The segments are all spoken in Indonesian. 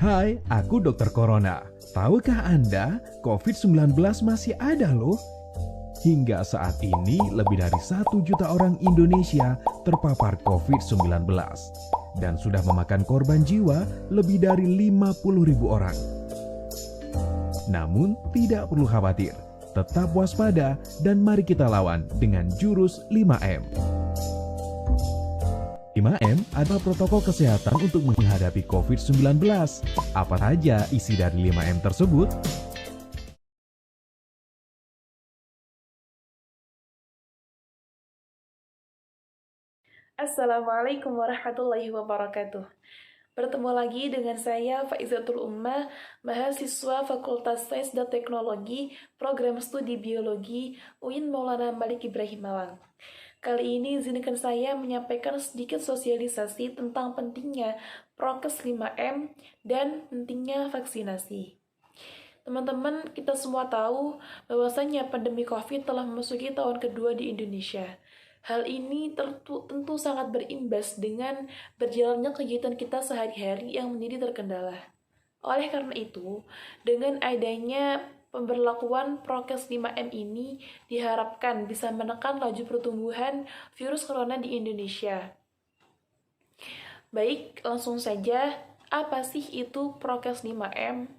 Hai, aku Dokter Corona. Tahukah Anda, COVID-19 masih ada loh? Hingga saat ini, lebih dari 1 juta orang Indonesia terpapar COVID-19 dan sudah memakan korban jiwa lebih dari 50.000 orang. Namun, tidak perlu khawatir. Tetap waspada dan mari kita lawan dengan jurus 5M. 5M adalah protokol kesehatan untuk menghadapi COVID-19. Apa saja isi dari 5M tersebut? Assalamualaikum warahmatullahi wabarakatuh. Bertemu lagi dengan saya Faizatul Ummah, mahasiswa Fakultas Sains dan Teknologi, Program Studi Biologi, UIN Maulana Malik Ibrahim Malang. Kali ini izinkan saya menyampaikan sedikit sosialisasi tentang pentingnya prokes 5M dan pentingnya vaksinasi. Teman-teman, kita semua tahu bahwasanya pandemi COVID telah memasuki tahun kedua di Indonesia. Hal ini tentu sangat berimbas dengan berjalannya kegiatan kita sehari-hari yang menjadi terkendala. Oleh karena itu, dengan adanya pemberlakuan prokes 5M ini diharapkan bisa menekan laju pertumbuhan virus corona di Indonesia. Baik, langsung saja, apa sih itu prokes 5M?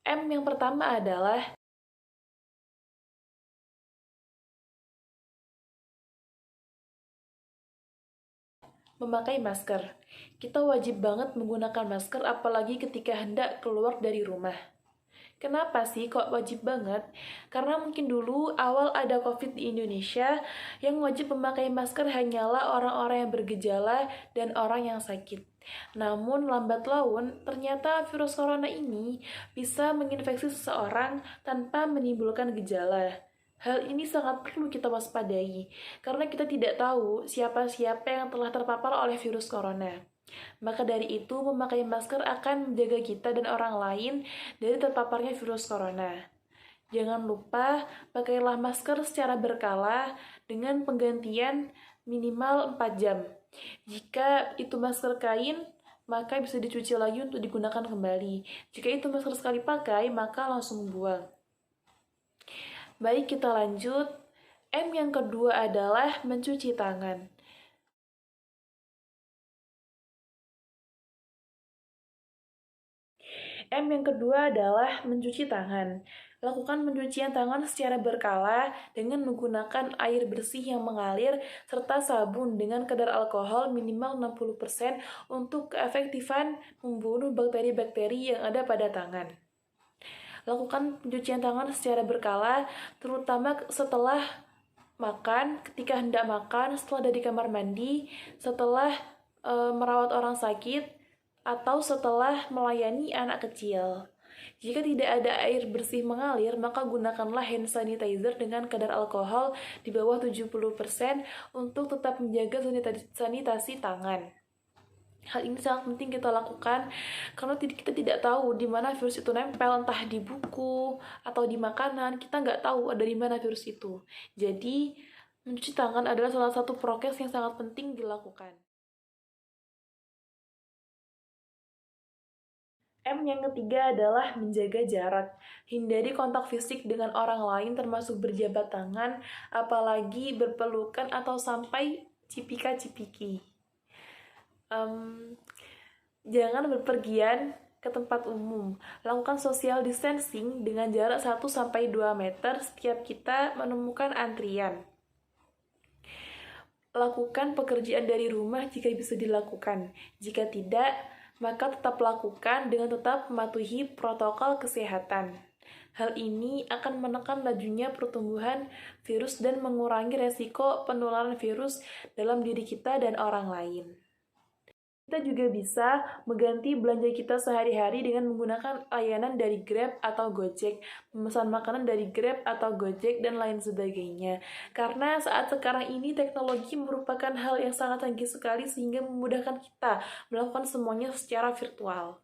M yang pertama adalah memakai masker. Kita wajib banget menggunakan masker apalagi ketika hendak keluar dari rumah. Kenapa sih kok wajib banget? Karena mungkin dulu awal ada COVID di Indonesia, yang wajib memakai masker hanyalah orang-orang yang bergejala dan orang yang sakit. Namun lambat laun, ternyata virus corona ini bisa menginfeksi seseorang tanpa menimbulkan gejala. Hal ini sangat perlu kita waspadai, karena kita tidak tahu siapa-siapa yang telah terpapar oleh virus corona. Maka dari itu, memakai masker akan menjaga kita dan orang lain dari terpaparnya virus corona. Jangan lupa, pakailah masker secara berkala dengan penggantian minimal 4 jam. Jika itu masker kain, maka bisa dicuci lagi untuk digunakan kembali. Jika itu masker sekali pakai, maka langsung buang. Baik, kita lanjut. M yang kedua adalah mencuci tangan. M yang kedua adalah mencuci tangan. Lakukan pencucian tangan secara berkala dengan menggunakan air bersih yang mengalir serta sabun dengan kadar alkohol minimal 60% untuk keefektifan membunuh bakteri-bakteri yang ada pada tangan. Lakukan pencucian tangan secara berkala, terutama setelah makan, ketika hendak makan, setelah dari kamar mandi, setelah merawat orang sakit, atau setelah melayani anak kecil. Jika tidak ada air bersih mengalir, maka gunakanlah hand sanitizer dengan kadar alkohol di bawah 70% untuk tetap menjaga sanitasi tangan. Hal ini sangat penting kita lakukan karena kita tidak tahu di mana virus itu nempel, entah di buku atau di makanan. Kita nggak tahu ada di mana virus itu. Jadi, mencuci tangan adalah salah satu prokes yang sangat penting dilakukan. M yang ketiga adalah menjaga jarak. Hindari kontak fisik dengan orang lain termasuk berjabat tangan, apalagi berpelukan atau sampai cipika-cipiki. Jangan berpergian ke tempat umum. Lakukan social distancing dengan jarak 1-2 meter setiap kita menemukan antrian. Lakukan pekerjaan dari rumah jika bisa dilakukan. Jika tidak, maka tetap lakukan dengan tetap mematuhi protokol kesehatan. Hal ini akan menekan lajunya pertumbuhan virus dan mengurangi resiko penularan virus dalam diri kita dan orang lain. Kita juga bisa mengganti belanja kita sehari-hari dengan menggunakan layanan dari Grab atau Gojek, memesan makanan dari Grab atau Gojek, dan lain sebagainya. Karena saat sekarang ini teknologi merupakan hal yang sangat canggih sekali sehingga memudahkan kita melakukan semuanya secara virtual.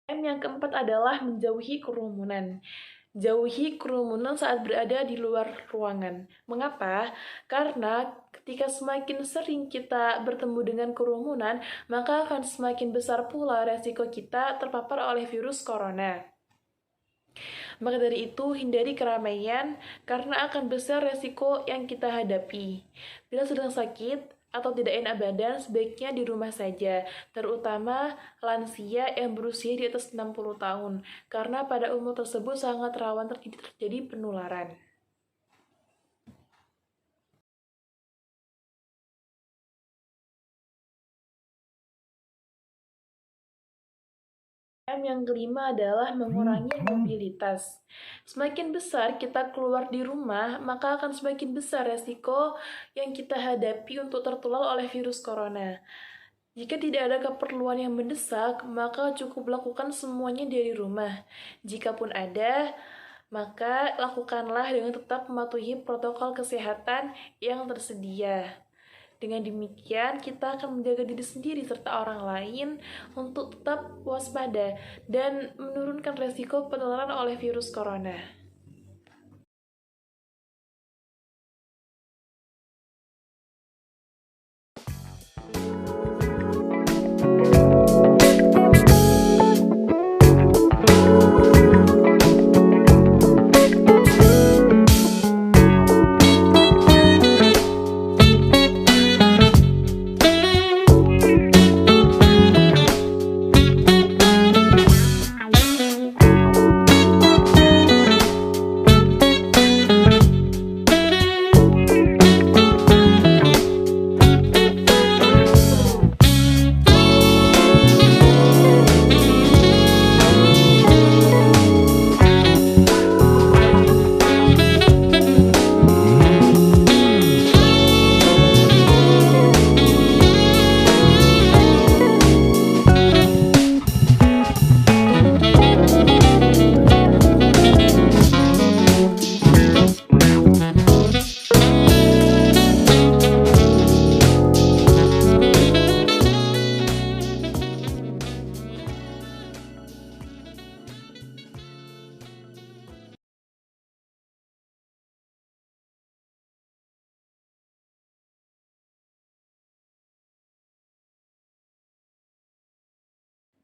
M yang keempat adalah menjauhi kerumunan. Jauhi kerumunan saat berada di luar ruangan. Mengapa? Karena ketika semakin sering kita bertemu dengan kerumunan, maka akan semakin besar pula resiko kita terpapar oleh virus corona. Maka dari itu, hindari keramaian karena akan besar resiko yang kita hadapi. Bila sedang sakit atau tidak enak badan, sebaiknya di rumah saja, terutama lansia yang berusia di atas 60 tahun, karena pada umur tersebut sangat rawan terjadi penularan. Yang kelima adalah mengurangi mobilitas. Semakin besar kita keluar di rumah, maka akan semakin besar resiko yang kita hadapi untuk tertular oleh virus corona. Jika tidak ada keperluan yang mendesak, maka cukup lakukan semuanya dari rumah. Jikapun ada, maka lakukanlah dengan tetap mematuhi protokol kesehatan yang tersedia. Dengan demikian, kita akan menjaga diri sendiri serta orang lain untuk tetap waspada dan menurunkan resiko penularan oleh virus corona.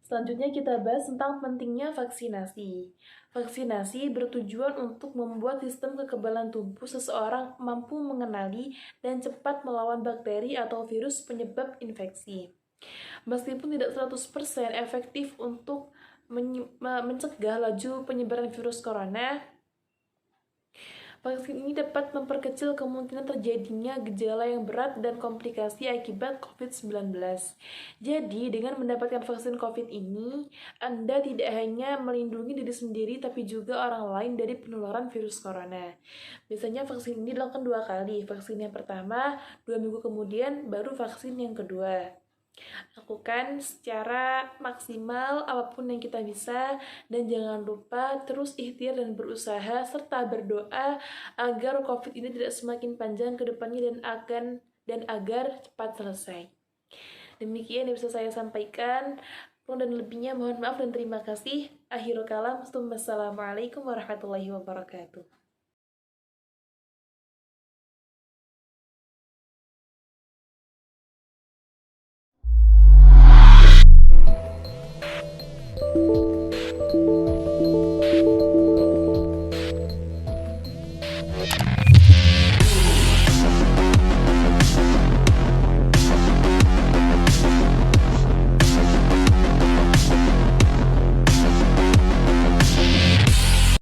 Selanjutnya kita bahas tentang pentingnya vaksinasi. Vaksinasi bertujuan untuk membuat sistem kekebalan tubuh seseorang mampu mengenali dan cepat melawan bakteri atau virus penyebab infeksi. Meskipun tidak 100% efektif untuk mencegah laju penyebaran virus corona, vaksin ini dapat memperkecil kemungkinan terjadinya gejala yang berat dan komplikasi akibat COVID-19. Jadi, dengan mendapatkan vaksin COVID ini, Anda tidak hanya melindungi diri sendiri, tapi juga orang lain dari penularan virus corona. Biasanya vaksin ini dilakukan 2 kali. Vaksin yang pertama, 2 minggu kemudian, baru vaksin yang kedua. Lakukan secara maksimal apapun yang kita bisa, dan jangan lupa terus ikhtiar dan berusaha serta berdoa agar COVID ini tidak semakin panjang ke depannya dan agar cepat selesai. Demikian yang bisa saya sampaikan. Kurang dan lebihnya mohon maaf dan terima kasih. Akhirul kalam. Wassalamualaikum warahmatullahi wabarakatuh.